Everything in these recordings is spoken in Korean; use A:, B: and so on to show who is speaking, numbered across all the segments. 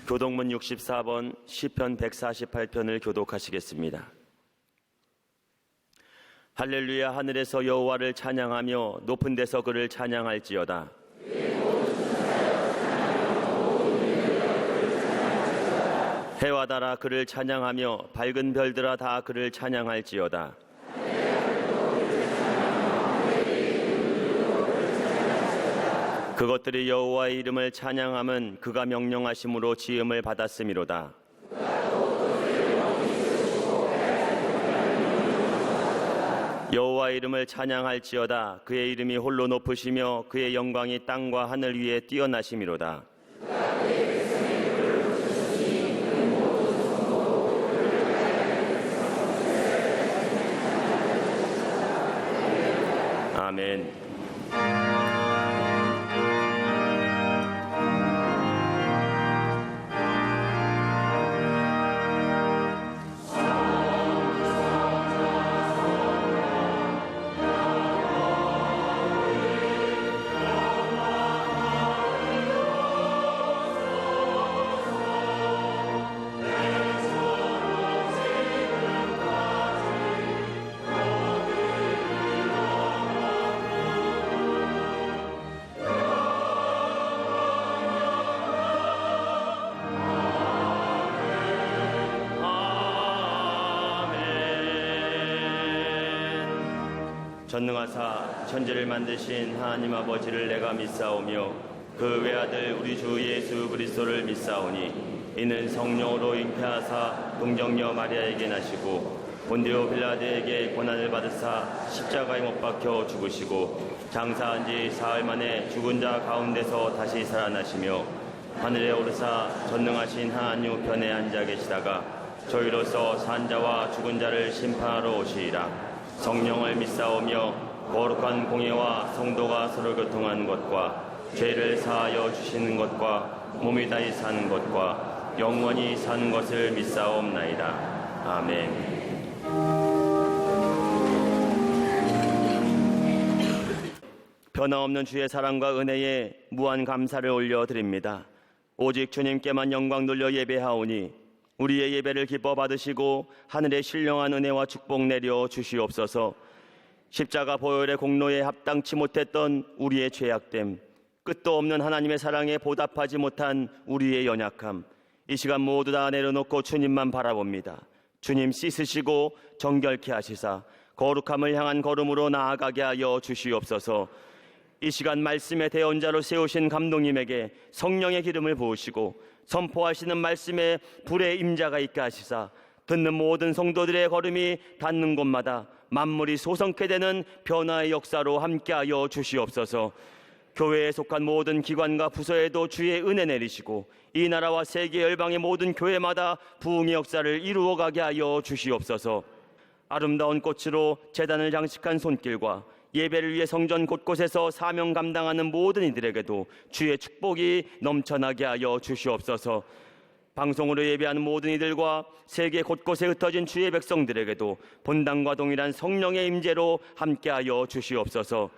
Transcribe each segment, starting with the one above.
A: 교독문 64번 시편 148편을 교독하시겠습니다. 할렐루야. 하늘에서 여호와를 찬양하며 높은 데서 그를 찬양할지어다. 해와 달아 그를 찬양하며 밝은 별들아 다 그를 찬양할지어다. 그것들이 여호와의 이름을 찬양함은 그가 명령하심으로 지음을 받았음이로다. 여호와의 이름을 찬양할지어다. 그의 이름이 홀로 높으시며 그의 영광이 땅과 하늘 위에 뛰어나심이로다. 아멘. 전능하사 천지를 만드신 하나님 아버지를 내가 믿사오며 그 외아들 우리 주 예수 그리스도를 믿사오니 이는 성령으로 잉태하사 동정녀 마리아에게 나시고 본디오 빌라드에게 고난을 받으사 십자가에 못 박혀 죽으시고 장사한 지 사흘 만에 죽은 자 가운데서 다시 살아나시며 하늘에 오르사 전능하신 하나님 우편에 앉아 계시다가 저희로서 산 자와 죽은 자를 심판하러 오시리라. 성령을 믿사오며 거룩한 공예와 성도가 서로 교통하는 것과 죄를 사하여 주시는 것과 몸이 다시 사는 것과 영원히 사는 것을 믿사옵나이다. 아멘. 변함없는 주의 사랑과 은혜에 무한 감사를 올려드립니다. 오직 주님께만 영광 돌려 예배하오니 우리의 예배를 기뻐 받으시고 하늘의 신령한 은혜와 축복 내려 주시옵소서. 십자가 보혈의 공로에 합당치 못했던 우리의 죄악됨, 끝도 없는 하나님의 사랑에 보답하지 못한 우리의 연약함, 이 시간 모두 다 내려놓고 주님만 바라봅니다. 주님 씻으시고 정결케 하시사 거룩함을 향한 걸음으로 나아가게 하여 주시옵소서. 이 시간 말씀의 대언자로 세우신 감독님에게 성령의 기름을 부으시고 선포하시는 말씀에 불의 임자가 있게 하시사 듣는 모든 성도들의 걸음이 닿는 곳마다 만물이 소성케 되는 변화의 역사로 함께하여 주시옵소서. 교회에 속한 모든 기관과 부서에도 주의 은혜 내리시고 이 나라와 세계 열방의 모든 교회마다 부흥의 역사를 이루어가게 하여 주시옵소서. 아름다운 꽃으로 제단을 장식한 손길과 예배를 위해 성전 곳곳에서 사명 감당하는 모든 이들에게도 주의 축복이 넘쳐나게 하여 주시옵소서. 방송으로 예배하는 모든 이들과 세계 곳곳에 흩어진 주의 백성들에게도 본당과 동일한 성령의 임재로 함께하여 주시옵소서.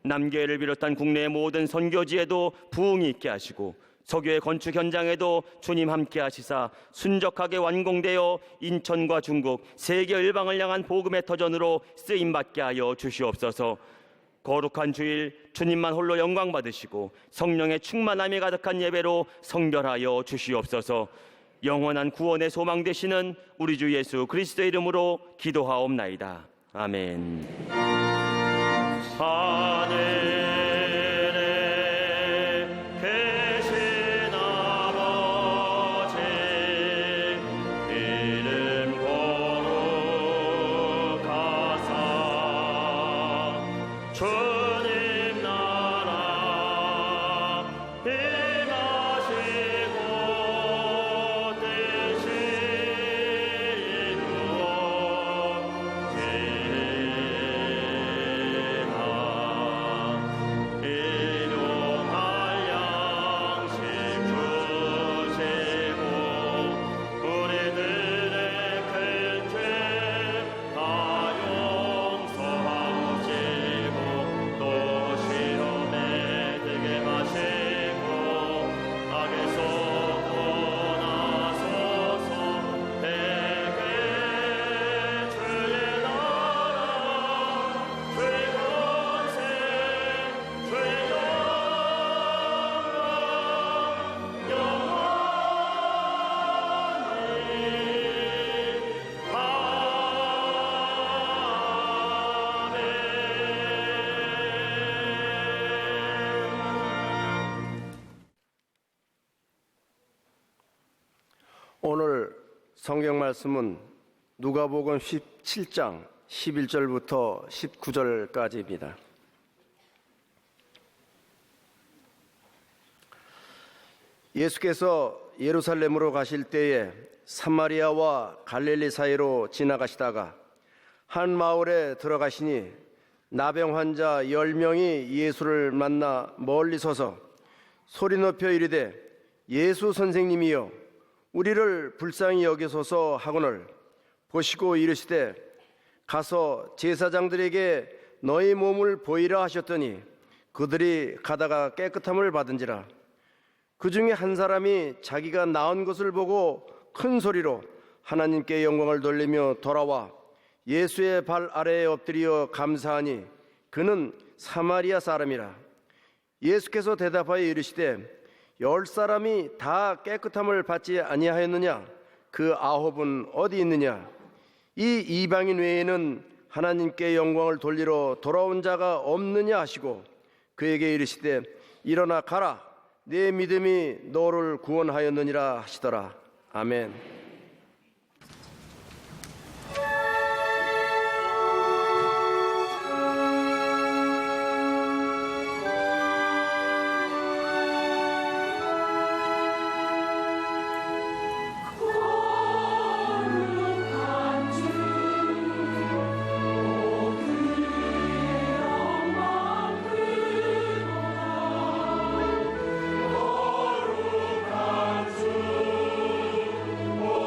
A: 남교회를 비롯한 국내의 모든 선교지에도 부흥이 있게 하시고 서교회 건축 현장에도 주님 함께 하시사 순적하게 완공되어 인천과 중국, 세계 열방을 향한 복음의 터전으로 쓰임받게 하여 주시옵소서. 거룩한 주일 주님만 홀로 영광 받으시고 성령의 충만함이 가득한 예배로 성결하여 주시옵소서. 영원한 구원의 소망 되시는 우리 주 예수 그리스도의 이름으로 기도하옵나이다. 아멘. 하늘에 계신 아버지 이름 거룩하사 주님 나라 임하시고 뜻이
B: 오늘 성경 말씀은 누가복음 17장 11절부터 19절까지입니다. 예수께서 예루살렘으로 가실 때에 사마리아와 갈릴리 사이로 지나가시다가 한 마을에 들어가시니 나병 환자 10명이 예수를 만나 멀리 서서 소리 높여 이르되 예수 선생님이여 우리를 불쌍히 여기소서 하거늘 보시고 이르시되 가서 제사장들에게 너희 몸을 보이라 하셨더니 그들이 가다가 깨끗함을 받은지라. 그 중에 한 사람이 자기가 나은 것을 보고 큰 소리로 하나님께 영광을 돌리며 돌아와 예수의 발 아래에 엎드려 감사하니 그는 사마리아 사람이라. 예수께서 대답하여 이르시되 10사람이 다 깨끗함을 받지 아니하였느냐? 그 9은 어디 있느냐? 이 이방인 외에는 하나님께 영광을 돌리러 돌아온 자가 없느냐 하시고 그에게 이르시되 일어나 가라 내 믿음이 너를 구원하였느니라 하시더라. 아멘.
C: 오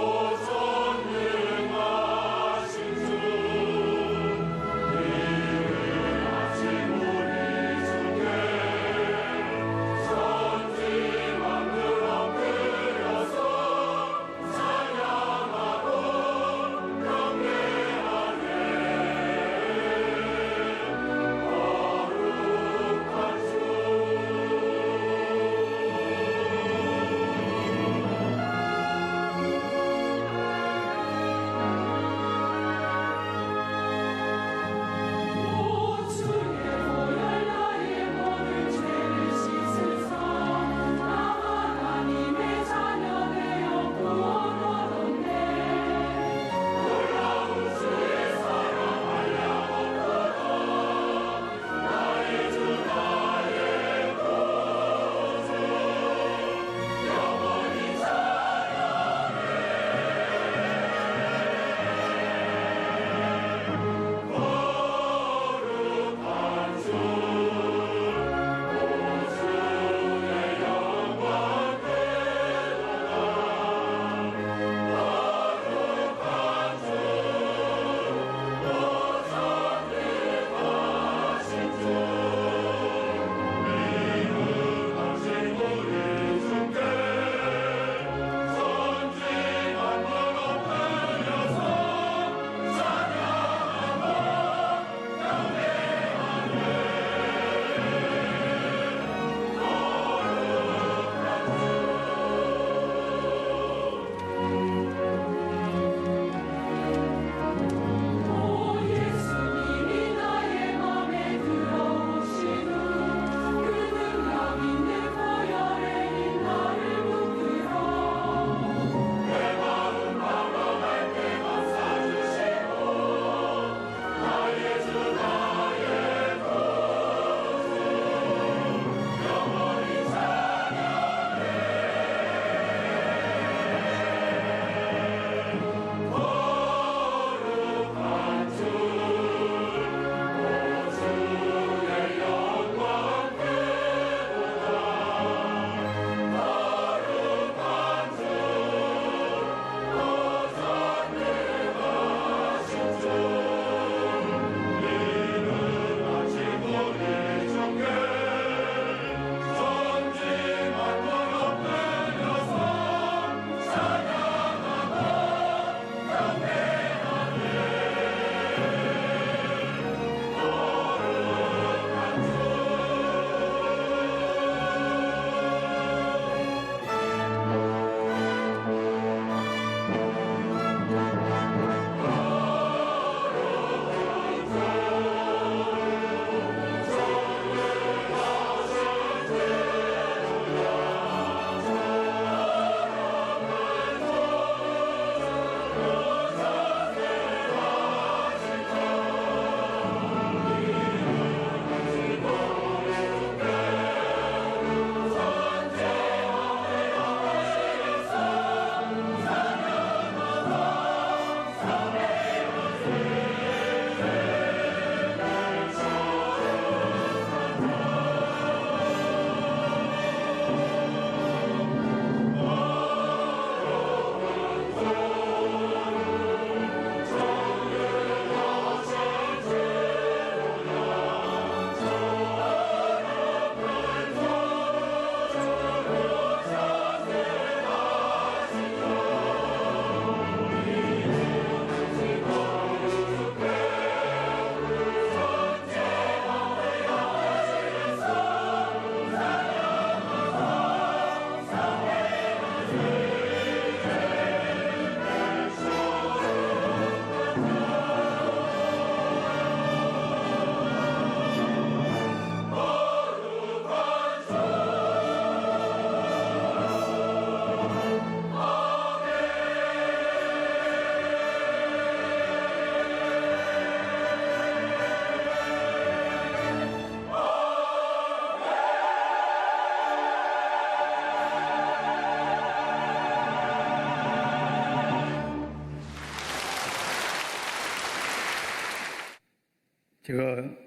C: 제가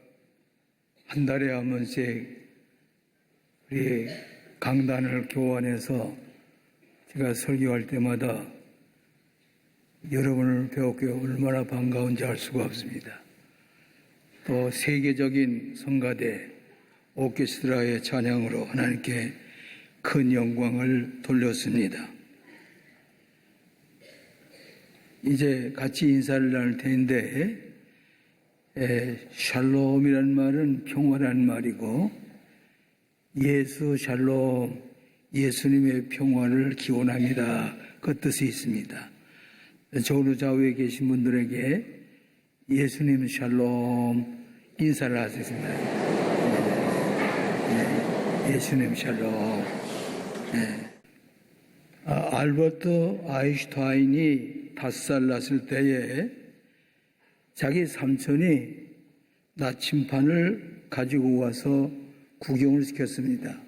C: 한 달에 한 번씩 우리 강단을 교환해서 제가 설교할 때마다 여러분을 배웠기에 얼마나 반가운지 알 수가 없습니다. 또 세계적인 성가대 오케스트라의 찬양으로 하나님께 큰 영광을 돌렸습니다. 이제 같이 인사를 나눌 텐데 샬롬이라는 말은 평화라는 말이고 예수 샬롬 예수님의 평화를 기원합니다. 그 뜻이 있습니다. 저로 좌우에 계신 분들에게 예수님 샬롬 인사를 하겠습니다. 예수님 샬롬. 알버트 아인슈타인이 5살 났을 때에 자기 삼촌이 나침판을 가지고 와서 구경을 시켰습니다.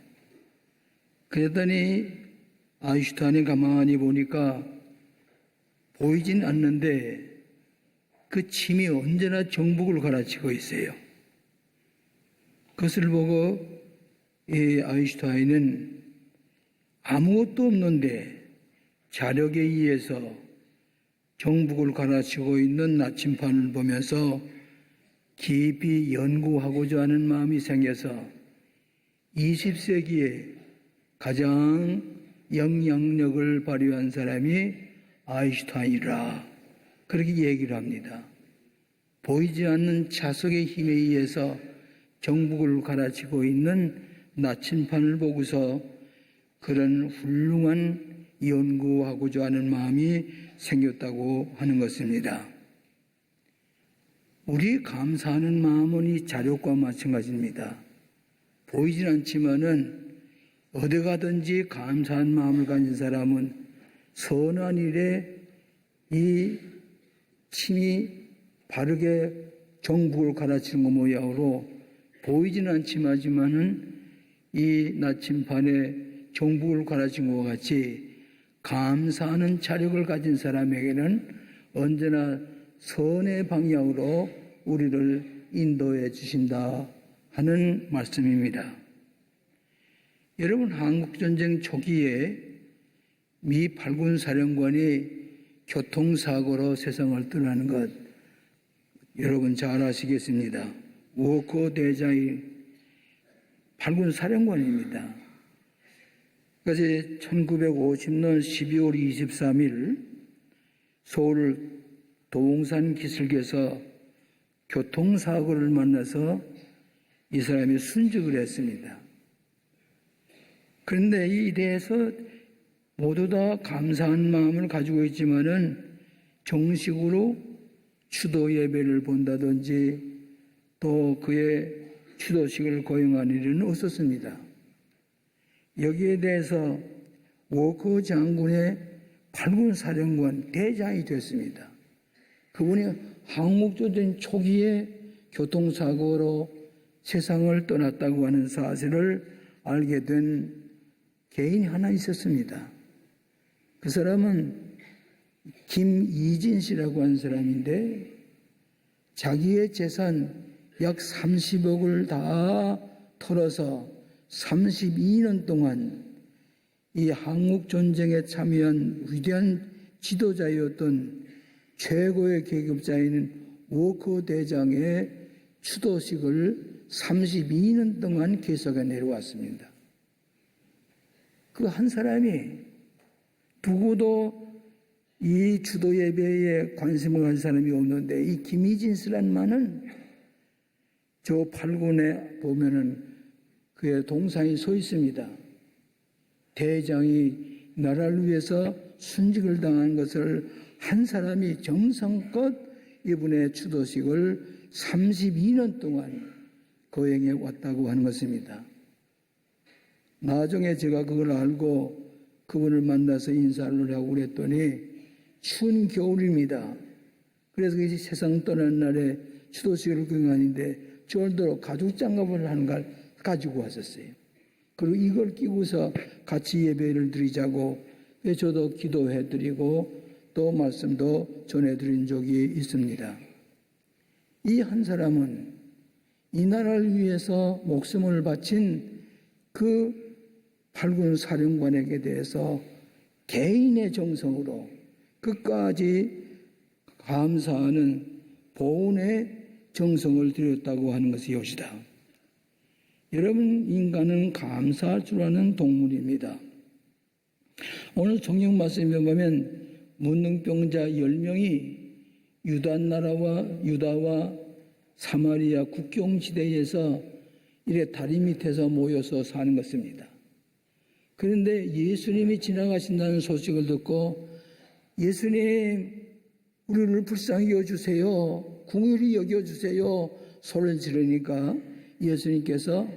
C: 그랬더니 아인슈타인이 가만히 보니까 보이진 않는데 그 침이 언제나 정북을 갈아치고 있어요. 그것을 보고 이 아인슈타인은 아무것도 없는데 자력에 의해서 정북을 갈아치고 있는 나침판을 보면서 깊이 연구하고자 하는 마음이 생겨서 20세기에 가장 영향력을 발휘한 사람이 아인슈타인이라 그렇게 얘기를 합니다. 보이지 않는 자석의 힘에 의해서 정북을 갈아치고 있는 나침판을 보고서 그런 훌륭한 연구하고자 하는 마음이 생겼다고 하는 것입니다. 우리 감사하는 마음은 이 자력과 마찬가지입니다. 보이진 않지만은 어디 가든지 감사한 마음을 가진 사람은 선한 일에 이 침이 바르게 정북을 갈아치는 것 모양으로 보이진 않지만은 이 나침판에 정북을 갈아친 것과 같이 감사하는 자력을 가진 사람에게는 언제나 선의 방향으로 우리를 인도해 주신다 하는 말씀입니다. 여러분, 한국전쟁 초기에 미 8군 사령관이 교통사고로 세상을 떠나는 것 여러분 잘 아시겠습니다. 워커 대장이 8군 사령관입니다. 그래서 1950년 12월 23일 서울 도봉산 기슭에서 교통사고를 만나서 이 사람이 순직을 했습니다. 그런데 이 대해서 모두 다 감사한 마음을 가지고 있지만은 정식으로 추도 예배를 본다든지 또 그의 추도식을 거행한 일은 없었습니다. 여기에 대해서 워커 장군의 8군 사령관 대장이 됐습니다. 그분이 한국전쟁 초기에 교통사고로 세상을 떠났다고 하는 사실을 알게 된 개인이 하나 있었습니다. 그 사람은 김이진 씨라고 하는 사람인데 자기의 재산 약 30억을 다 털어서 32년 동안 이 한국전쟁에 참여한 위대한 지도자였던 최고의 계급자인 워커 대장의 추도식을 32년 동안 계속해 내려왔습니다. 그 한 사람이 누구도 이 주도 예배에 관심을 가진 사람이 없는데 이 김희진 씨라는 만은 저 8군에 보면은 그의 동상이 서 있습니다. 대장이 나라를 위해서 순직을 당한 것을 한 사람이 정성껏 이분의 추도식을 32년 동안 거행해 왔다고 하는 것입니다. 나중에 제가 그걸 알고 그분을 만나서 인사를 하고 그랬더니 추운 겨울입니다. 그래서 이제 세상 떠난 날에 추도식을 거행하는데 절대로 가죽 장갑을 하는 걸 가지고 왔었어요. 그리고 이걸 끼고서 같이 예배를 드리자고 저도 기도해드리고 또 말씀도 전해드린 적이 있습니다. 이 한 사람은 이 나라를 위해서 목숨을 바친 그 팔군 사령관에게 대해서 개인의 정성으로 끝까지 감사하는 보훈의 정성을 들였다고 하는 것이 이것이다. 여러분, 인간은 감사할 줄 아는 동물입니다. 오늘 성경 말씀에 보면 문둥병자 10명이 유다와 사마리아 국경지대에서 이래 다리 밑에서 모여서 사는 것입니다. 그런데 예수님이 지나가신다는 소식을 듣고 예수님, 우리를 불쌍히 여겨주세요. 궁휼히 여겨주세요. 소리를 지르니까 예수님께서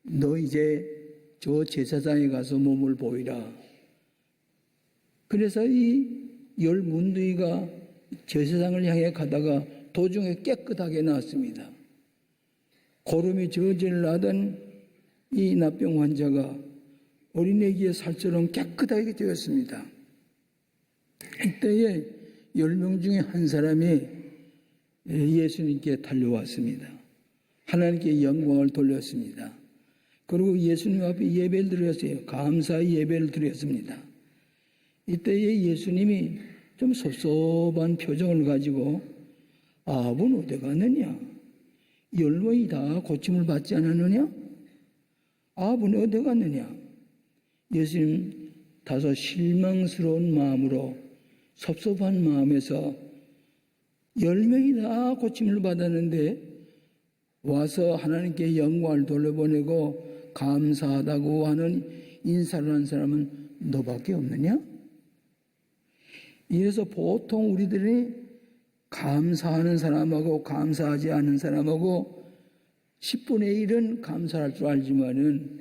C: 너 이제 저 제사장에 가서 몸을 보이라. 그래서 이 10문둥이가 제사장을 향해 가다가 도중에 깨끗하게 나왔습니다. 고름이 저질 나던 이 납병 환자가 어린애기의 살처럼 깨끗하게 되었습니다. 이때에 10명 중에 한 사람이 예수님께 달려왔습니다. 하나님께 영광을 돌렸습니다. 그리고 예수님 앞에 예배를 드렸어요. 감사의 예배를 드렸습니다. 이때에 예수님이 좀 섭섭한 표정을 가지고 아버는 어디 갔느냐? 10명이 다 고침을 받지 않았느냐? 아버는 어디 갔느냐? 예수님 다소 실망스러운 마음으로 섭섭한 마음에서 10명이 다 고침을 받았는데 와서 하나님께 영광을 돌려보내고 감사하다고 하는 인사를 한 사람은 너밖에 없느냐? 이래서 보통 우리들이 감사하는 사람하고 감사하지 않는 사람하고 10분의 1은 감사할 줄 알지만은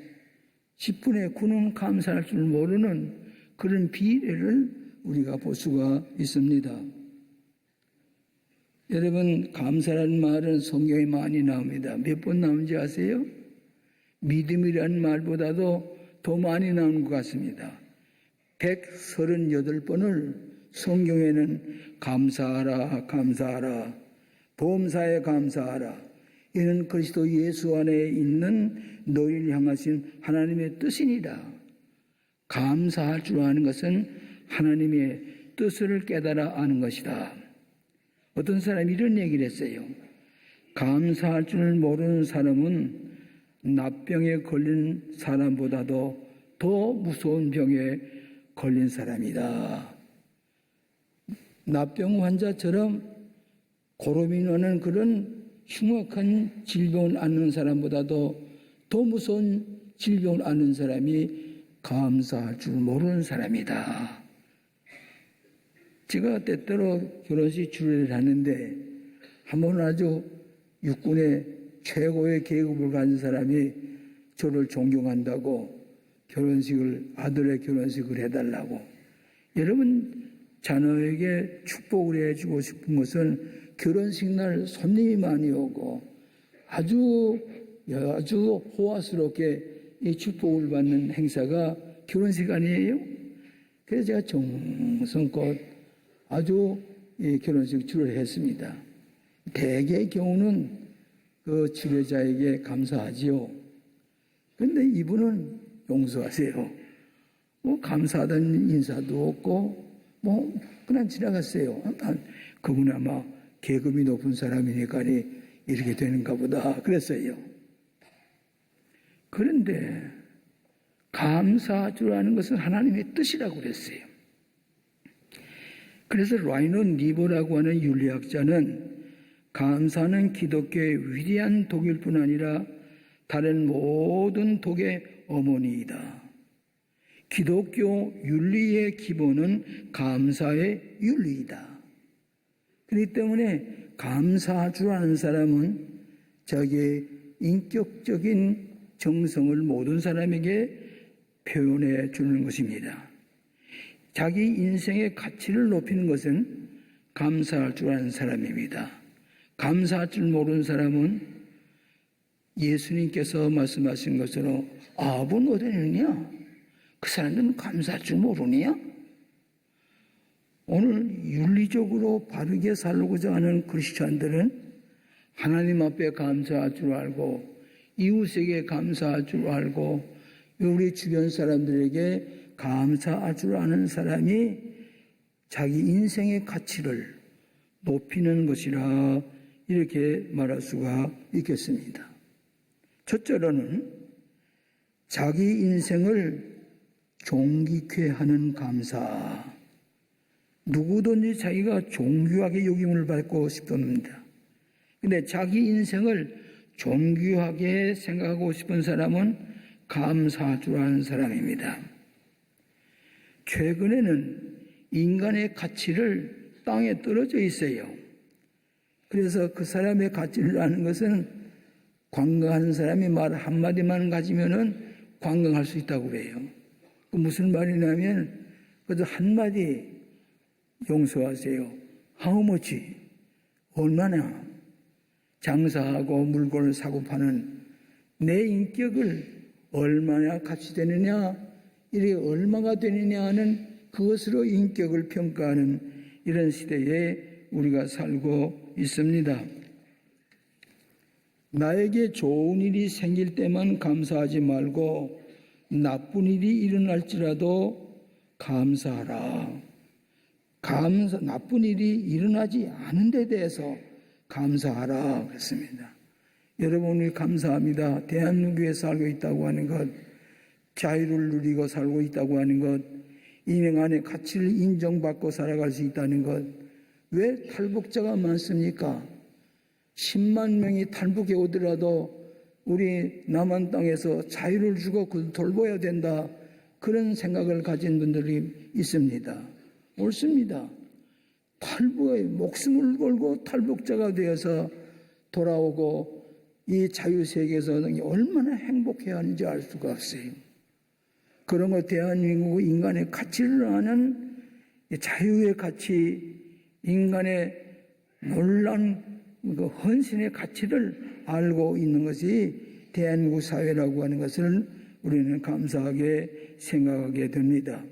C: 10분의 9는 감사할 줄 모르는 그런 비례를 우리가 볼 수가 있습니다. 여러분, 감사라는 말은 성경에 많이 나옵니다. 몇 번 나오는지 아세요? 믿음이라는 말보다도 더 많이 나오는 것 같습니다. 138번을 성경에는 감사하라, 감사하라, 범사에 감사하라. 이는 그리스도 예수 안에 있는 너희를 향하신 하나님의 뜻이니라. 감사할 줄 아는 것은 하나님의 뜻을 깨달아 아는 것이다. 어떤 사람이 이런 얘기를 했어요. 감사할 줄 모르는 사람은 납병에 걸린 사람보다도 더 무서운 병에 걸린 사람이다. 납병 환자처럼 고름이 나는 그런 흉악한 질병을 앓는 사람보다도 더 무서운 질병을 앓는 사람이 감사할 줄 모르는 사람이다. 제가 때때로 결혼식 주례를 하는데 한번 아주 육군의 최고의 계급을 가진 사람이 저를 존경한다고 아들의 결혼식을 해달라고. 여러분, 자녀에게 축복을 해주고 싶은 것은 결혼식 날 손님이 많이 오고 아주 호화스럽게 이 축복을 받는 행사가 결혼식 아니에요? 그래서 제가 정성껏 아주 결혼식 주례를 했습니다. 대개의 경우는 그 주례자에게 감사하지요. 그런데 이분은 용서하세요. 감사하다는 인사도 없고 그냥 지나갔어요. 그분 아마 계급이 높은 사람이니까 이렇게 되는가 보다 그랬어요. 그런데 감사할 줄 아는 것은 하나님의 뜻이라고 그랬어요. 그래서 라이논 니버라고 하는 윤리학자는 감사는 기독교의 위대한 독일 뿐 아니라 다른 모든 독의 어머니이다. 기독교 윤리의 기본은 감사의 윤리이다. 그렇기 때문에 감사할 줄 아는 사람은 자기의 인격적인 정성을 모든 사람에게 표현해 주는 것입니다. 자기 인생의 가치를 높이는 것은 감사할 줄 아는 사람입니다. 감사할 줄 모르는 사람은 예수님께서 말씀하신 것처럼 아버는 어디 있느냐? 그 사람들은 감사할 줄 모르냐? 오늘 윤리적으로 바르게 살고자 하는 크리스찬들은 하나님 앞에 감사할 줄 알고 이웃에게 감사할 줄 알고 우리 주변 사람들에게 감사할 줄 아는 사람이 자기 인생의 가치를 높이는 것이라 이렇게 말할 수가 있겠습니다. 첫째로는 자기 인생을 존귀케 하는 감사. 누구든지 자기가 존귀하게 여김을 받고 싶습니다. 근데 자기 인생을 존귀하게 생각하고 싶은 사람은 감사할 줄 아는 사람입니다. 최근에는 인간의 가치를 땅에 떨어져 있어요. 그래서 그 사람의 가치를 아는 것은 관광하는 사람이 말 한마디만 가지면은 관광할 수 있다고 그래요. 그 무슨 말이냐면 그저 한마디 용서하세요. How much? 얼마나? 장사하고 물건을 사고 파는 내 인격을 얼마나 가치 되느냐, 이게 얼마가 되느냐 하는 그것으로 인격을 평가하는 이런 시대에 우리가 살고 있습니다. 나에게 좋은 일이 생길 때만 감사하지 말고 나쁜 일이 일어날지라도 감사하라. 나쁜 일이 일어나지 않은 데 대해서 감사하라 그랬습니다. 여러분이 감사합니다. 대한민국에 살고 있다고 하는 것, 자유를 누리고 살고 있다고 하는 것, 인생 안에 가치를 인정받고 살아갈 수 있다는 것. 왜 탈북자가 많습니까? 10만 명이 탈북해 오더라도 우리 남한 땅에서 자유를 주고 그걸 돌봐야 된다. 그런 생각을 가진 분들이 있습니다. 옳습니다. 탈북에 목숨을 걸고 탈북자가 되어서 돌아오고 이 자유세계에서 얼마나 행복해야 하는지 알 수가 없어요. 그런 것 대한민국 인간의 가치를 아는 자유의 가치, 인간의 놀라운 그 헌신의 가치를 알고 있는 것이 대한민국 사회라고 하는 것을 우리는 감사하게 생각하게 됩니다.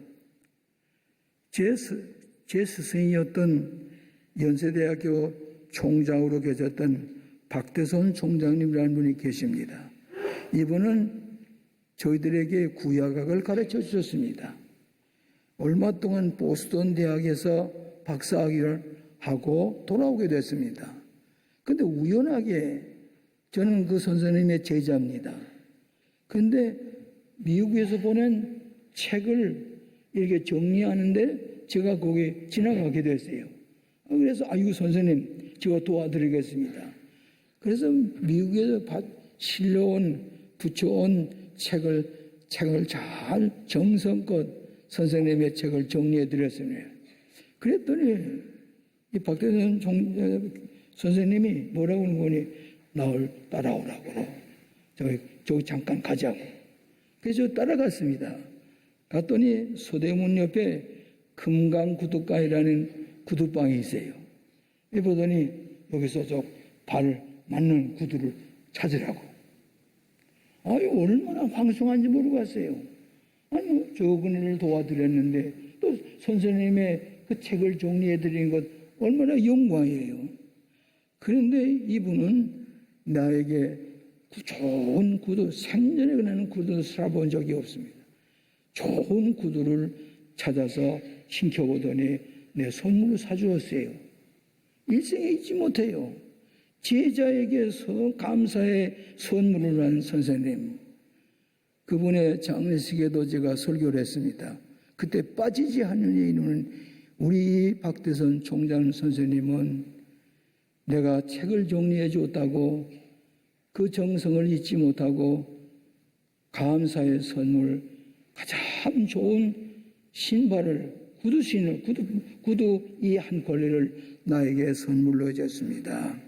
C: 제 스승이었던 연세대학교 총장으로 계셨던 박대선 총장님이라는 분이 계십니다. 이분은 저희들에게 구약학을 가르쳐 주셨습니다. 얼마 동안 보스턴 대학에서 박사학위를 하고 돌아오게 됐습니다. 그런데 우연하게 저는 그 선생님의 제자입니다. 그런데 미국에서 보낸 책을 이렇게 정리하는데 제가 거기 지나가게 됐어요. 그래서 아이고 선생님 제가 도와드리겠습니다. 그래서 미국에서 실려온 붙여온 책을 잘 정성껏 선생님의 책을 정리해 드렸습니다. 그랬더니 이 박대선 선생님이 뭐라고 하는 거니 나를 따라오라고 저기 잠깐 가자고. 그래서 따라갔습니다. 갔더니 소대문 옆에 금강구두가이라는 구두방이 있어요. 보더니 여기서 저 발 맞는 구두를 찾으라고. 아유 얼마나 황송한지 모르겠어요. 아니 저 그네를 도와드렸는데 또 선생님의 그 책을 정리해 드린 것 얼마나 영광이에요. 그런데 이분은 나에게 좋은 구두, 생전에 나는 구두를 사본 적이 없습니다. 좋은 구두를 찾아서 신겨보더니 내 선물을 사주었어요. 일생에 잊지 못해요. 제자에게서 감사의 선물을 한 선생님. 그분의 장례식에도 제가 설교를 했습니다. 그때 빠지지 않는 이유는 우리 박대선 총장 선생님은 내가 책을 정리해 줬다고 그 정성을 잊지 못하고 감사의 선물, 가장 좋은 신발을, 구두 이 한 켤레를 나에게 선물로 해줬습니다.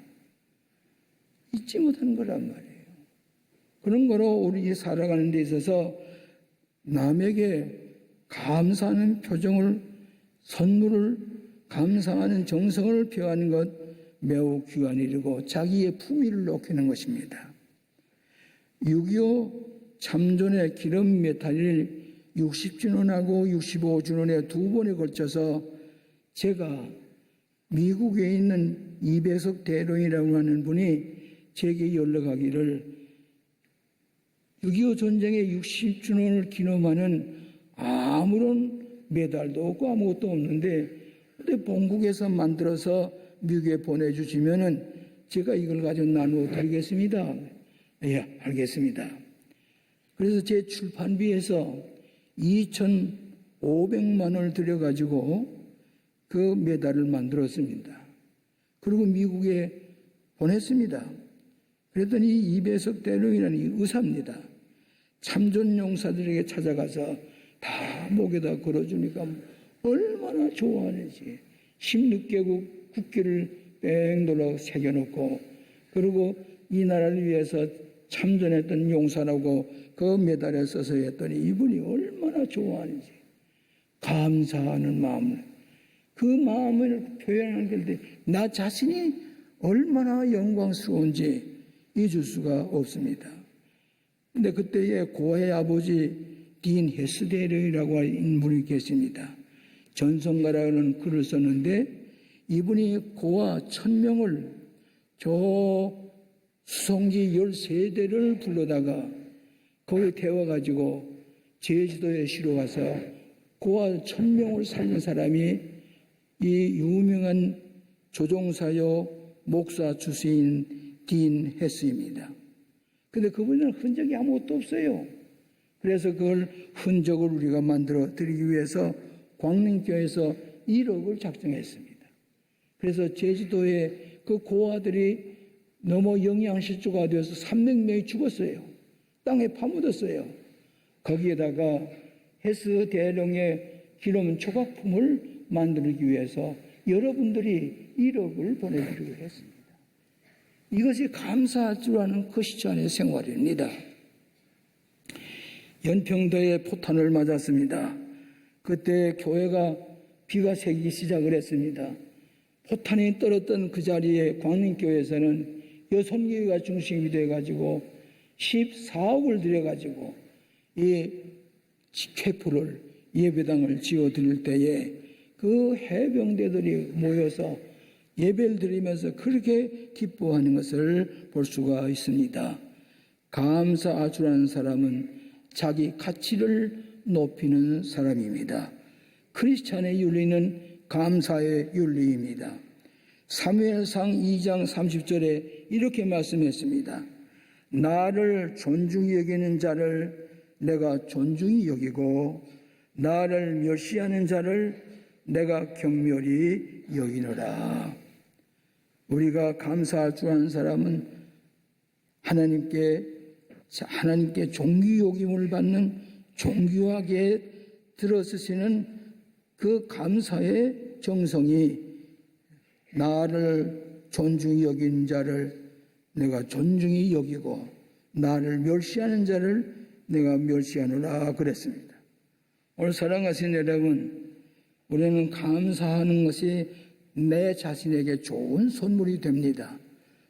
C: 잊지 못하는 거란 말이에요. 그런 거로 우리 살아가는 데 있어서 남에게 감사하는 표정을, 선물을, 감사하는 정성을 표하는 것 매우 귀한 일이고 자기의 품위를 높이는 것입니다. 6.25 참전의 기름 메탈일 60주년하고 65주년에 두 번에 걸쳐서 제가 미국에 있는 이배석 대령이라고 하는 분이 제게 연락하기를 6.25 전쟁의 60주년을 기념하는 아무런 메달도 없고 아무것도 없는데 근데 본국에서 만들어서 미국에 보내주시면은 제가 이걸 가지고 나누어 드리겠습니다. 예, 알겠습니다. 그래서 제 출판비에서 2,500만 원을 들여가지고 그 메달을 만들었습니다. 그리고 미국에 보냈습니다. 그랬더니 이배석 대령이라는 이 의사입니다. 참전 용사들에게 찾아가서 다 목에다 걸어주니까 얼마나 좋아하는지 16개국 국기를 뺑 돌아 새겨놓고 그리고 이 나라를 위해서 참전했던 용사라고 그 메달에 써서 했더니 이분이 얼마나 좋아하는지 감사하는 마음을 그 마음을 표현하는 데 나 자신이 얼마나 영광스러운지 잊을 수가 없습니다. 근데 그때의 고아의 아버지 딘 헤스 대령이라고 하는 인물이 계십니다. 전성가라는 글을 썼는데 이분이 고아 1,000명을 저 수송기 13대를 불러다가 거기 태워가지고 제주도에 실어 가서 고아 1,000명을 살린 사람이 이 유명한 조종사요 목사 주수인 딘 헤스입니다. 근데 그분은 흔적이 아무것도 없어요. 그래서 그걸 흔적을 우리가 만들어 드리기 위해서 광림교에서 1억을 작정했습니다. 그래서 제주도에 그 고아들이 너무 영양실조가 되어서 300명이 죽었어요. 땅에 파묻었어요. 거기에다가 헤스 대령의 기념 조각품을 만들기 위해서 여러분들이 1억을 보내드리기로 했습니다. 이것이 감사할 줄 아는 크리스찬의 생활입니다. 연평도에 포탄을 맞았습니다. 그때 교회가 비가 새기 시작을 했습니다. 포탄이 떨어졌던 그 자리에 광림교회에서는 6개가 중심이 돼가지고 14억을 들여가지고 이 쾌포를 예배당을 지어드릴 때에 그 해병대들이 모여서 예배를 드리면서 그렇게 기뻐하는 것을 볼 수가 있습니다. 감사주라는 사람은 자기 가치를 높이는 사람입니다. 크리스찬의 윤리는 감사의 윤리입니다. 사무엘상 2장 30절에 이렇게 말씀했습니다. 나를 존중히 여기는 자를 내가 존중히 여기고 나를 멸시하는 자를 내가 경멸히 여기노라. 우리가 감사주하는 사람은 하나님께 존귀 여김을 받는 존귀하게 들어쓰시는 그 감사의 정성이 나를 존중히 여긴 자를 내가 존중히 여기고 나를 멸시하는 자를 내가 멸시하노라 그랬습니다. 오늘 사랑하신 여러분, 우리는 감사하는 것이 내 자신에게 좋은 선물이 됩니다.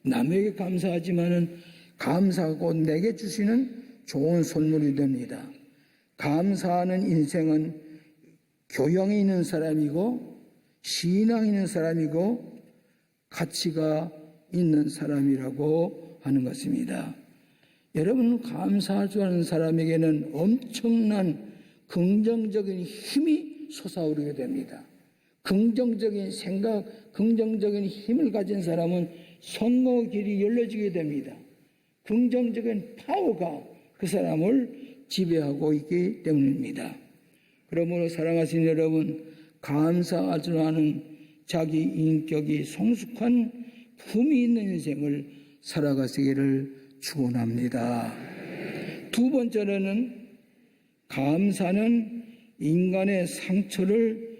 C: 남에게 감사하지만은 감사하고 내게 주시는 좋은 선물이 됩니다. 감사하는 인생은 교양이 있는 사람이고 신앙이 있는 사람이고 가치가 있는 사람이라고 하는 것입니다. 여러분, 감사할 줄 아는 사람에게는 엄청난 긍정적인 힘이 솟아오르게 됩니다. 긍정적인 생각, 긍정적인 힘을 가진 사람은 성공의 길이 열려지게 됩니다. 긍정적인 파워가 그 사람을 지배하고 있기 때문입니다. 그러므로 사랑하신 여러분, 감사할 줄 아는 자기 인격이 성숙한 품이 있는 인생을 살아가시기를 축원합니다. 두 번째로는 감사는 인간의 상처를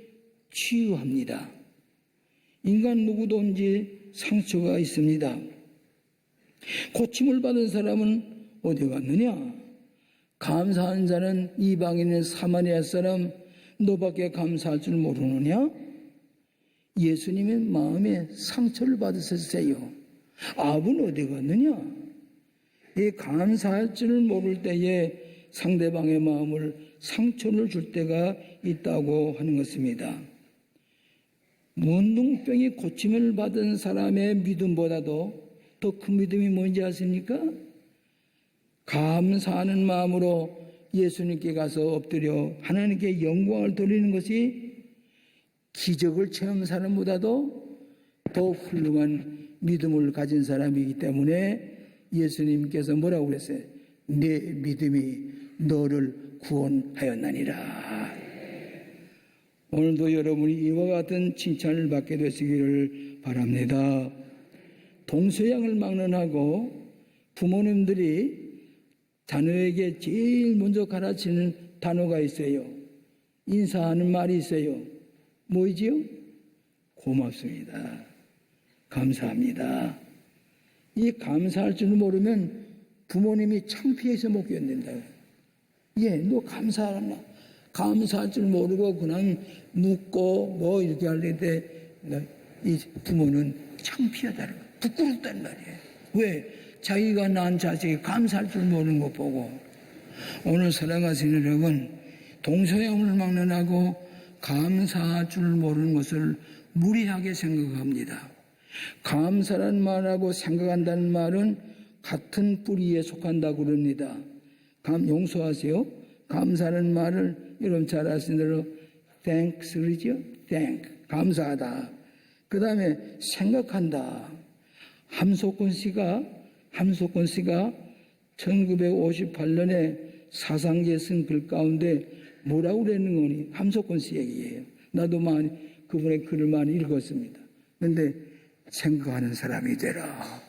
C: 치유합니다. 인간 누구든지 상처가 있습니다. 고침을 받은 사람은 어디 갔느냐? 감사한 자는 이방인의 사마리아 사람 너밖에 감사할 줄 모르느냐? 예수님의 마음에 상처를 받으셨어요. 아버는 어디 갔느냐? 이 감사할 줄을 모를 때에 상대방의 마음을 상처를 줄 때가 있다고 하는 것입니다. 문둥병이 고침을 받은 사람의 믿음보다도 더 큰 믿음이 뭔지 아십니까? 감사하는 마음으로 예수님께 가서 엎드려 하나님께 영광을 돌리는 것이 기적을 체험한 사람보다도 더 훌륭한 믿음을 가진 사람이기 때문에 예수님께서 뭐라고 그랬어요? 내 믿음이 너를 구원하였나니라. 오늘도 여러분이 이와 같은 칭찬을 받게 되시기를 바랍니다. 동서양을 막론하고 부모님들이 자녀에게 제일 먼저 가르치는 단어가 있어요. 인사하는 말이 있어요. 뭐이지요? 고맙습니다. 감사합니다. 이 감사할 줄 모르면 부모님이 창피해서 못 견딘다. 예, 너 감사하나? 감사할 줄 모르고 그냥 묻고 뭐 이렇게 할 때 이 부모는 창피하다는 거예요. 부끄럽다는 말이에요. 왜? 자기가 낳은 자식이 감사할 줄 모르는 것 보고. 오늘 사랑하시는 여러분, 동서양을 막론하고 감사할 줄 모르는 것을 무리하게 생각합니다. 감사라는 말하고 생각한다는 말은 같은 뿌리에 속한다고 그럽니다. 용서하세요. 감사하는 말을 여러분 잘 아시는 대로 thanks 그러죠? thank, 감사하다. 그 다음에 생각한다. 함석권 씨가 1958년에 사상기에 쓴 글 가운데 뭐라고 그랬는 거니? 함석권 씨 얘기예요. 나도 많이 그분의 글을 많이 읽었습니다. 그런데 생각하는 사람이 되라.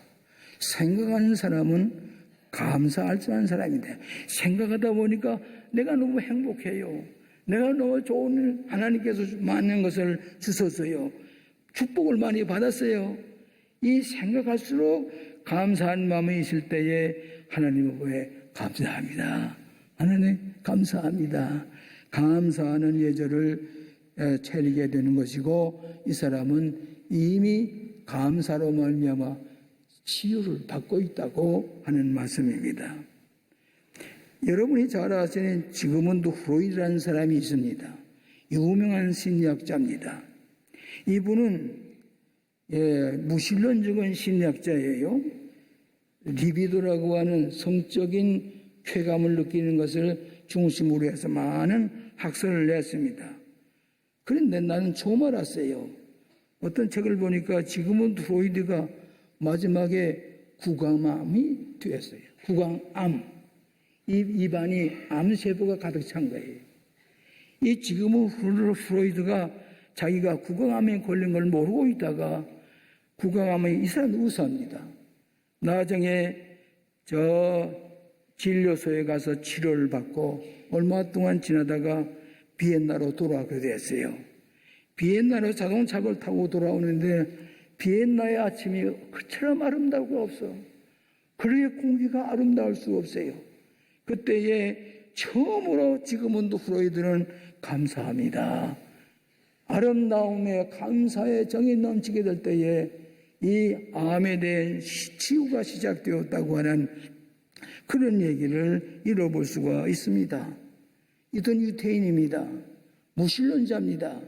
C: 생각하는 사람은 감사할 줄 아는 사람인데 생각하다 보니까 내가 너무 행복해요. 내가 너무 좋은 일 하나님께서 많은 것을 주셨어요. 축복을 많이 받았어요. 이 생각할수록 감사한 마음이 있을 때에 하나님 앞에 감사합니다. 하나님 감사합니다. 감사하는 예절을 차리게 되는 것이고 이 사람은 이미 감사로 말미암아 치유를 받고 있다고 하는 말씀입니다. 여러분이 잘 아시는 지그문드 프로이드라는 사람이 있습니다. 유명한 심리학자입니다. 이분은 무신론적인 심리학자예요. 리비도라고 하는 성적인 쾌감을 느끼는 것을 중심으로 해서 많은 학설을 냈습니다. 그런데 나는 처음 알았어요. 어떤 책을 보니까 지금은 프로이드가 마지막에 구강암이 되었어요. 구강암. 입안이 암세포가 가득 찬 거예요. 이 지금은 프로이드가 자기가 구강암에 걸린 걸 모르고 있다가 구강암에 이 사람이 우사합니다. 나중에 저 진료소에 가서 치료를 받고 얼마 동안 지나다가 비엔나로 돌아가게 됐어요. 비엔나로 자동차를 타고 돌아오는데 비엔나의 아침이 그처럼 아름다우가 없어. 그렇게 공기가 아름다울 수가 없어요. 그때에 처음으로 지그문드 프로이드는 감사합니다. 아름다움에 감사의 정이 넘치게 될 때에 이 암에 대한 치유가 시작되었다고 하는 그런 얘기를 읽어볼 수가 있습니다. 이든 유태인입니다. 무신론자입니다.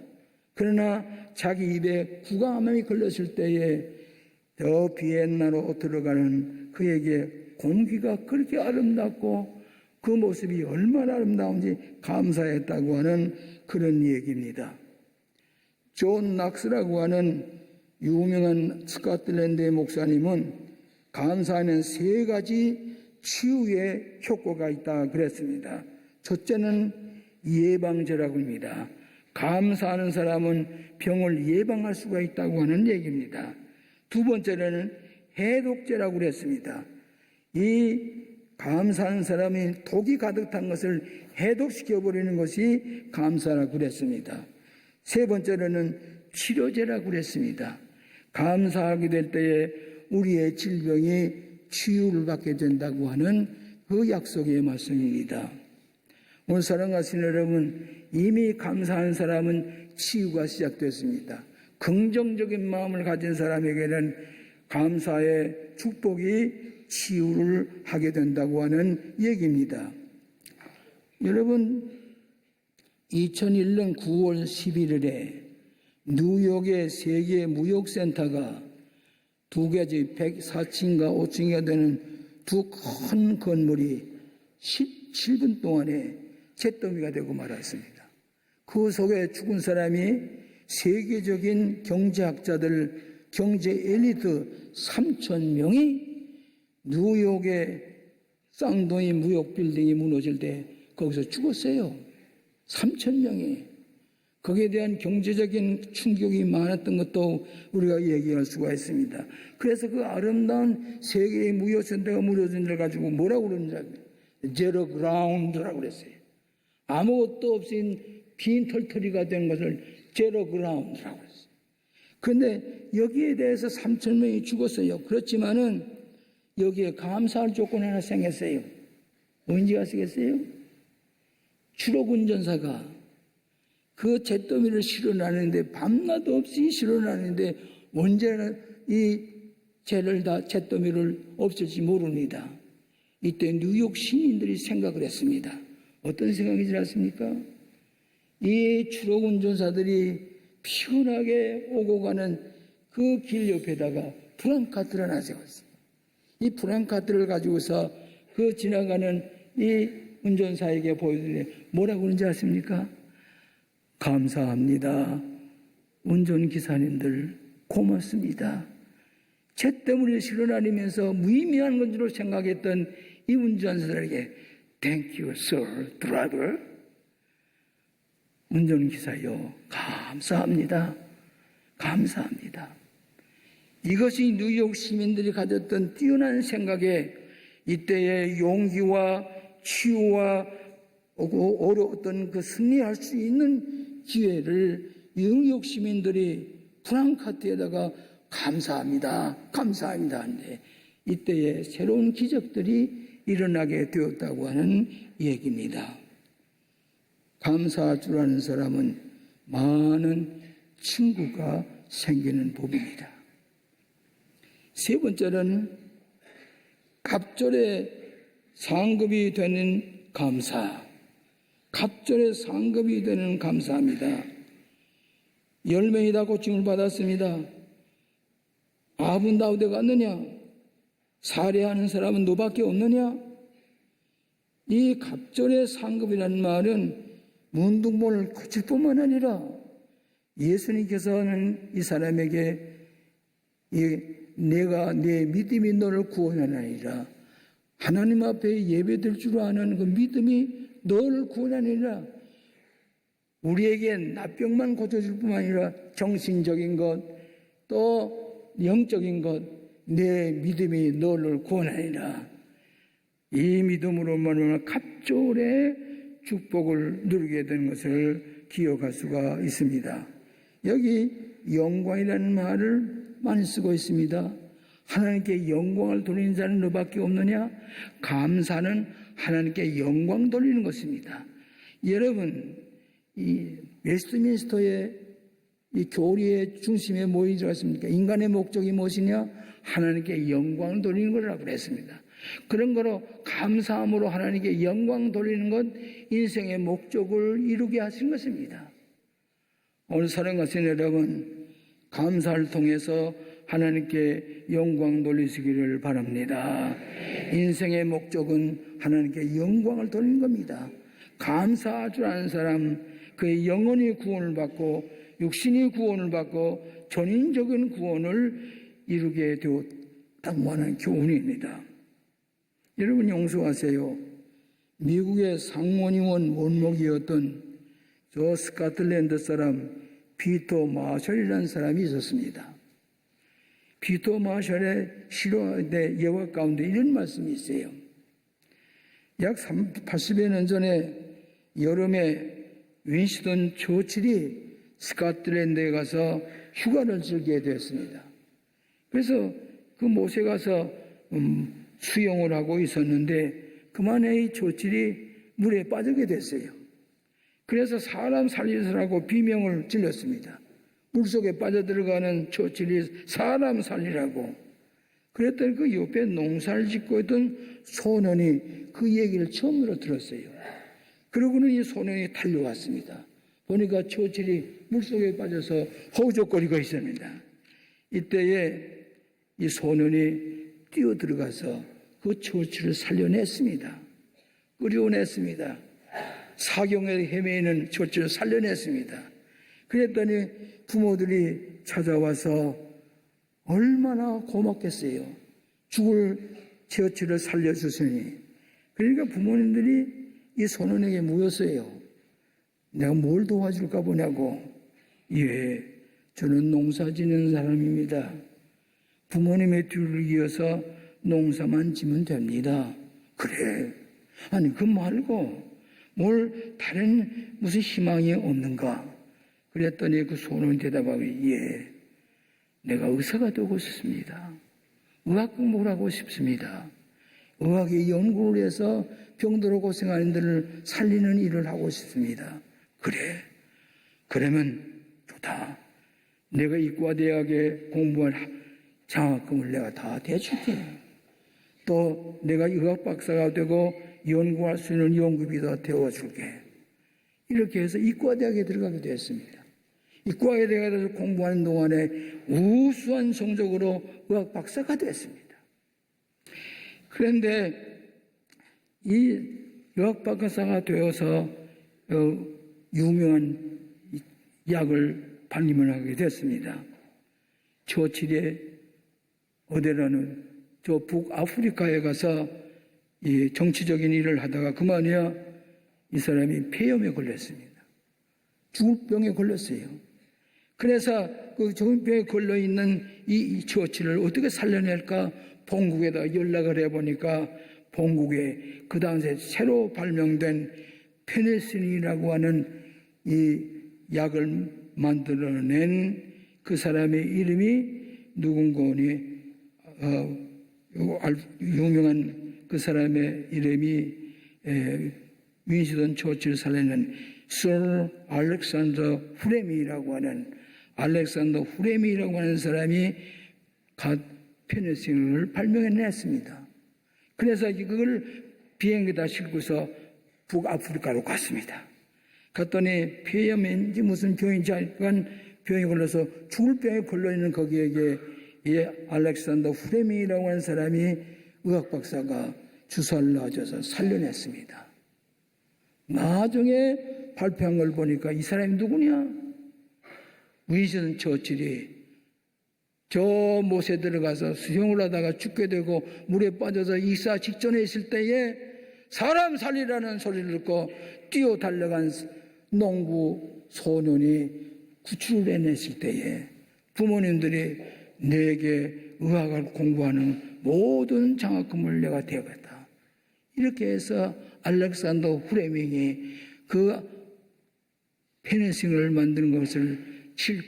C: 그러나 자기 입에 구강암이 걸렸을 때에 저 비엔나로 들어가는 그에게 공기가 그렇게 아름답고 그 모습이 얼마나 아름다운지 감사했다고 하는 그런 얘기입니다. 존 낙스라고 하는 유명한 스코틀랜드의 목사님은 감사하는 3가지 치유의 효과가 있다 그랬습니다. 첫째는 예방제라고 합니다. 감사하는 사람은 병을 예방할 수가 있다고 하는 얘기입니다. 두 번째는 해독제라고 그랬습니다. 이 감사하는 사람이 독이 가득 탄 것을 해독시켜버리는 것이 감사라고 그랬습니다. 세 번째로는 치료제라고 그랬습니다. 감사하게 될 때에 우리의 질병이 치유를 받게 된다고 하는 그 약속의 말씀입니다. 오늘 사랑하시는 여러분, 이미 감사한 사람은 치유가 시작됐습니다. 긍정적인 마음을 가진 사람에게는 감사의 축복이 치유를 하게 된다고 하는 얘기입니다. 여러분, 2001년 9월 11일에 뉴욕의 세계 무역센터가 두 개지 104층인가 5층이가 되는 두 큰 건물이 17분 동안에 잿더미가 되고 말았습니다. 그 속에 죽은 사람이 세계적인 경제학자들, 경제 엘리트 3,000명이 뉴욕의 쌍둥이 무역 빌딩이 무너질 때 거기서 죽었어요. 3,000명이. 거기에 대한 경제적인 충격이 많았던 것도 우리가 얘기할 수가 있습니다. 그래서 그 아름다운 세계의 무역센터가 무너진 걸 가지고 뭐라고 그러는지 압니까? 제로 그라운드라고 그랬어요. 아무것도 없인 빈 털터리가 된 것을 제로 그라운드라고 그랬어요. 그런데 여기에 대해서 3,000명이 죽었어요. 그렇지만은 여기에 감사할 조건 하나 생겼어요. 뭔지 아시겠어요? 추록 운전사가 그 잿더미를 실어나는데 밤낮 없이 실어나는데 언제나 이 죄를 다 잿더미를 없앨지 모릅니다. 이때 뉴욕 시민들이 생각을 했습니다. 어떤 생각인지 아십니까? 이 추록 운전사들이 피곤하게 오고 가는 그 길 옆에다가 프랑카트를 하나 세웠어요. 이 프랑카트를 가지고서 그 지나가는 이 운전사에게 보여드리는데 뭐라고 그러는지 아십니까? 감사합니다. 운전기사님들 고맙습니다. 잿더미를 실어나르면서 무의미한 건지로 생각했던 이 운전사들에게 Thank you, sir, driver. 운전기사요, 감사합니다. 감사합니다. 이것이 뉴욕 시민들이 가졌던 뛰어난 생각에 이때의 용기와 치유와 어려웠던 그 승리할 수 있는 기회를 뉴욕 시민들이 프랑카트에다가 감사합니다. 감사합니다. 하는데 이때에 새로운 기적들이 일어나게 되었다고 하는 얘기입니다. 감사할 줄 아는 사람은 많은 친구가 생기는 법입니다. 세 번째는 갑절에 상급이 되는 감사. 갑절에 상급이 되는 감사합니다. 10명이 다 고침을 받았습니다. 아합은 다 어디 갔느냐? 살해하는 사람은 너밖에 없느냐? 이 갑절의 상급이라는 말은 문둥본을 고칠 뿐만 아니라 예수님께서는 이 사람에게 내가 내 믿음이 너를 구원하나이다. 하나님 앞에 예배될 줄 아는 그 믿음이 너를 구원하니라. 우리에게 나병만 고쳐줄 뿐만 아니라 정신적인 것, 또 영적인 것, 내 믿음이 너를 구원하니라. 이 믿음으로 말하면 갑절의 축복을 누리게 되는 것을 기억할 수가 있습니다. 여기 영광이라는 말을 많이 쓰고 있습니다. 하나님께 영광을 돌리는 자는 너밖에 없느냐? 감사는 하나님께 영광 돌리는 것입니다. 여러분, 이 웨스트민스터의 이 교리의 중심에 뭐이 들어갔습니까? 인간의 목적이 무엇이냐? 하나님께 영광을 돌리는 거라고 그랬습니다. 그런 거로 감사함으로 하나님께 영광 돌리는 것, 인생의 목적을 이루게 하신 것입니다. 오늘 사랑하신 여러분, 감사를 통해서 하나님께 영광 돌리시기를 바랍니다. 인생의 목적은 하나님께 영광을 돌리는 겁니다. 감사할 줄 아는 사람, 그의 영혼이 구원을 받고 육신이 구원을 받고 전인적인 구원을 이루게 되었다고 하는 교훈입니다. 여러분 용서하세요. 미국의 상원의원 원목이었던 저 스코틀랜드 사람 피터 마셜이라는 사람이 있었습니다. 피터 마셜의 실화의 예화 가운데 이런 말씀이 있어요. 약 80여 년 전에 여름에 윈스턴 처칠이 스코틀랜드에 가서 휴가를 즐기게 되었습니다. 그래서 그 못에 가서 수영을 하고 있었는데 그만에 이 처칠이 물에 빠지게 됐어요. 그래서 사람 살리라고 비명을 질렀습니다. 물속에 빠져들어가는 처칠이 사람 살리라고. 그랬더니 그 옆에 농사를 짓고 있던 소년이 그 얘기를 처음으로 들었어요. 그러고는 이 소년이 달려왔습니다. 보니까 처칠이 물속에 빠져서 허우적거리고 있습니다. 이때에 이 소년이 뛰어들어가서 그 처칠을 살려냈습니다. 끌어냈습니다. 사경에 헤매이는 처칠을 살려냈습니다. 그랬더니 부모들이 찾아와서 얼마나 고맙겠어요. 죽을 처칠을 살려주시니. 그러니까 부모님들이 이 소년에게 묻었어요. 내가 뭘 도와줄까 보냐고. 예, 저는 농사 짓는 사람입니다. 부모님의 뒤를 이어서 농사만 지면 됩니다. 그래. 아니, 그 말고 뭘 다른 무슨 희망이 없는가? 그랬더니 그 소년이 대답하고, 예, 내가 의사가 되고 싶습니다. 의학 공부를 하고 싶습니다. 의학의 연구를 해서 병들어 고생하는 이들을 살리는 일을 하고 싶습니다. 그래. 그러면 좋다. 내가 이과대학에 공부한 장학금을 내가 다 대줄게. 또 내가 의학 박사가 되고 연구할 수 있는 연구비도 태워줄게. 이렇게 해서 이과대학에 들어가게 되었습니다. 이과대학에 대해서 공부하는 동안에 우수한 성적으로 의학 박사가 됐습니다. 그런데 이 의학 박사가 되어서 유명한 약을 발명하게 됐습니다. 처칠이 어디라는 저 북아프리카에 가서 이 정치적인 일을 하다가 그만이야 이 사람이 폐렴에 걸렸습니다. 죽을 병에 걸렸어요. 그래서 그 정병에 걸려있는 이 처칠을 어떻게 살려낼까 본국에다 연락을 해보니까 본국에 그 당시에 새로 발명된 페니실린이라고 하는 이 약을 만들어낸 그 사람의 이름이 누군가니 유명한 그 사람의 이름이 윈스턴 처칠을 살려낸 서 알렉산더 후레미라고 하는 알렉산더 후레미라고 하는 사람이 갓 페니실린을 발명해냈습니다. 그래서 그걸 비행기에다 싣고서 북아프리카로 갔습니다. 갔더니 폐렴인지 무슨 병인지 알건 병에 걸려서 죽을 병에 걸려있는 거기에게 이 알렉산더 후레미라고 하는 사람이 의학 박사가 주사를 놔줘서 살려냈습니다. 나중에 발표한 걸 보니까 이 사람이 누구냐? 윈스턴 처칠이 저 못에 들어가서 수영을 하다가 죽게 되고 물에 빠져서 이사 직전에 있을 때에 사람 살리라는 소리를 듣고 뛰어 달려간 농부 소년이 구출을 해냈을 때에 부모님들이 내게 의학을 공부하는 모든 장학금을 내가 대겠다. 이렇게 해서 알렉산더 후레밍이 그 페니실린을 만드는 것을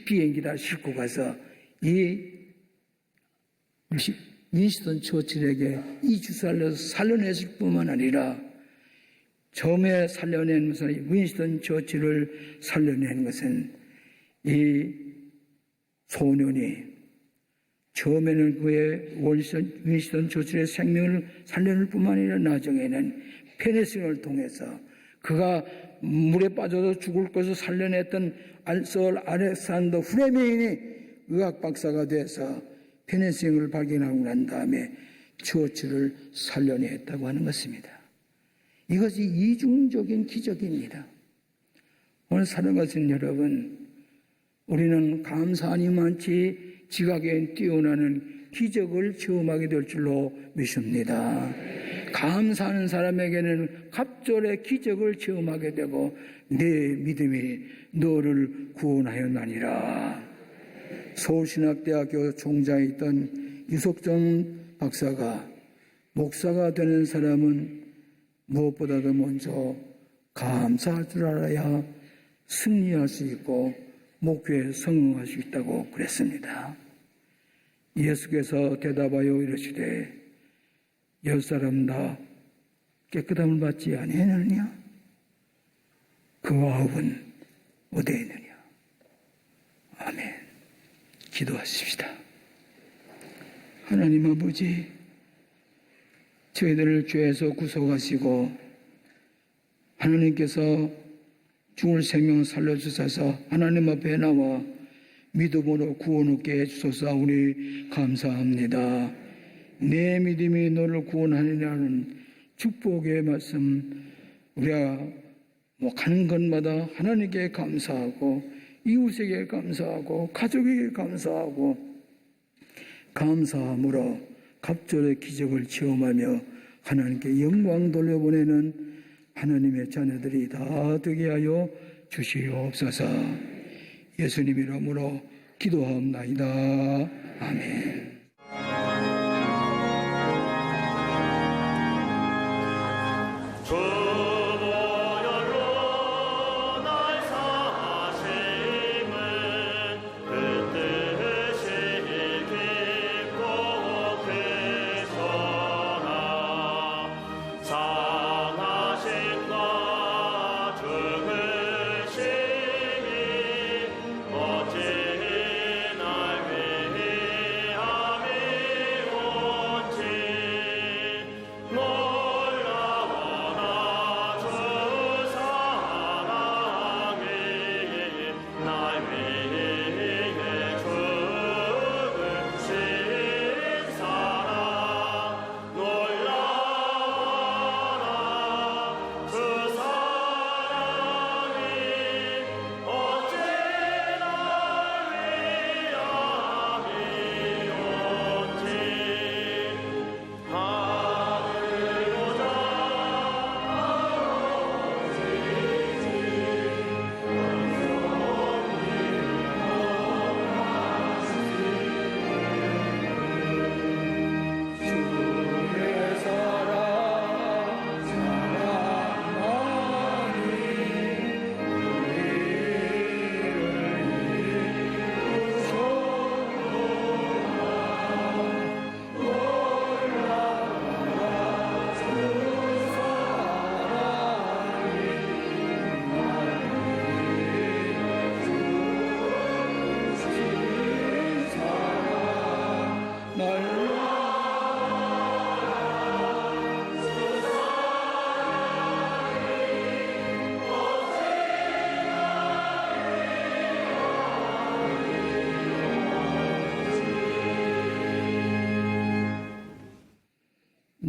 C: 비행기다 싣고 가서 이 윈스턴 처칠에게 이 주사를 살려냈을 뿐만 아니라 처음에 살려낸 것은 윈스턴 처칠을 살려낸 것은 이 소년이 처음에는 그의 윈스턴 처칠의 생명을 살려낼 뿐만 아니라 나중에는 페니실린을 통해서 그가 물에 빠져서 죽을 것을 살려냈던 서 알렉산더 후레밍이 의학 박사가 돼서 페니실린을 발견하고 난 다음에 처칠을 살려냈다고 하는 것입니다. 이것이 이중적인 기적입니다. 오늘 살아가신 여러분, 우리는 감사하니 많지 지각에 뛰어나는 기적을 체험하게 될 줄로 믿습니다. 감사하는 사람에게는 갑절의 기적을 체험하게 되고 내 믿음이 너를 구원하였나니라. 서울신학대학교 총장에 있던 유석정 박사가 목사가 되는 사람은 무엇보다도 먼저 감사할 줄 알아야 승리할 수 있고 목표에 성공할 수 있다고 그랬습니다. 예수께서 대답하여 이르시되 10사람 다 깨끗함을 받지 아니하느냐? 그 9은 어디에 있느냐? 아멘. 기도하십시다. 하나님 아버지, 저희들을 죄에서 구속하시고 하나님께서 죽을 생명 살려주셔서 하나님 앞에 나와 믿음으로 구원 얻게 해주소서오니 감사합니다. 내 믿음이 너를 구원하느냐는 축복의 말씀, 우리가 가는 것마다 하나님께 감사하고 이웃에게 감사하고 가족에게 감사하고 감사함으로 갑절의 기적을 체험하며 하나님께 영광 돌려보내는 하나님의 자녀들이 다 되게 하여 주시옵소서. 예수님 이름으로 기도하옵나이다. 아멘.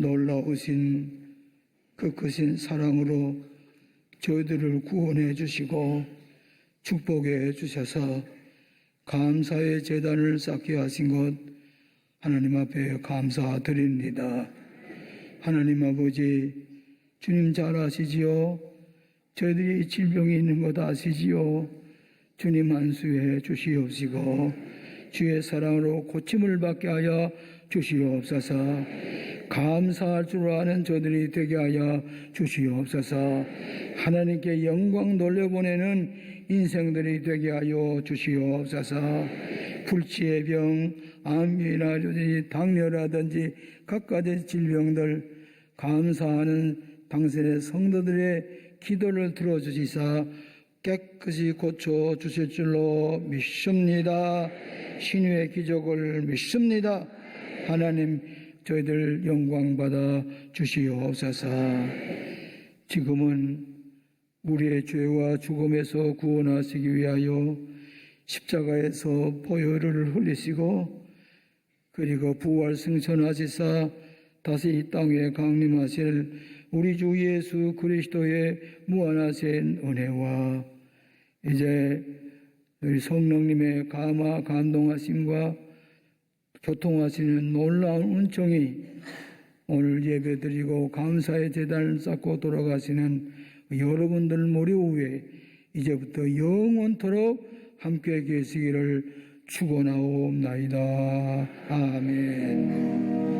C: 놀라우신 그 크신 사랑으로 저희들을 구원해 주시고 축복해 주셔서 감사의 제단을 쌓게 하신 것 하나님 앞에 감사드립니다. 하나님 아버지, 주님 잘 아시지요? 저희들이 질병이 있는 것 아시지요? 주님 안수해 주시옵시고 주의 사랑으로 고침을 받게 하여 주시옵소서. 감사할 줄 아는 저들이 되게 하여 주시옵소서. 하나님께 영광 돌려보내는 인생들이 되게 하여 주시옵소서. 불치의 병, 암이라든지 당뇨라든지 각가지 질병들 감사하는 당신의 성도들의 기도를 들어주시사 깨끗이 고쳐 주실 줄로 믿습니다. 신유의 기적을 믿습니다. 하나님 저희들 영광받아 주시옵소서. 지금은 우리의 죄와 죽음에서 구원하시기 위하여 십자가에서 보혈을 흘리시고 그리고 부활 승천하시사 다시 이 땅에 강림하실 우리 주 예수 그리스도의 무한하신 은혜와 이제 우리 성령님의 감화 감동하심과 교통하시는 놀라운 은총이 오늘 예배드리고 감사의 제단을 쌓고 돌아가시는 여러분들 머리 위에 이제부터 영원토록 함께 계시기를 축원하옵나이다. 아멘.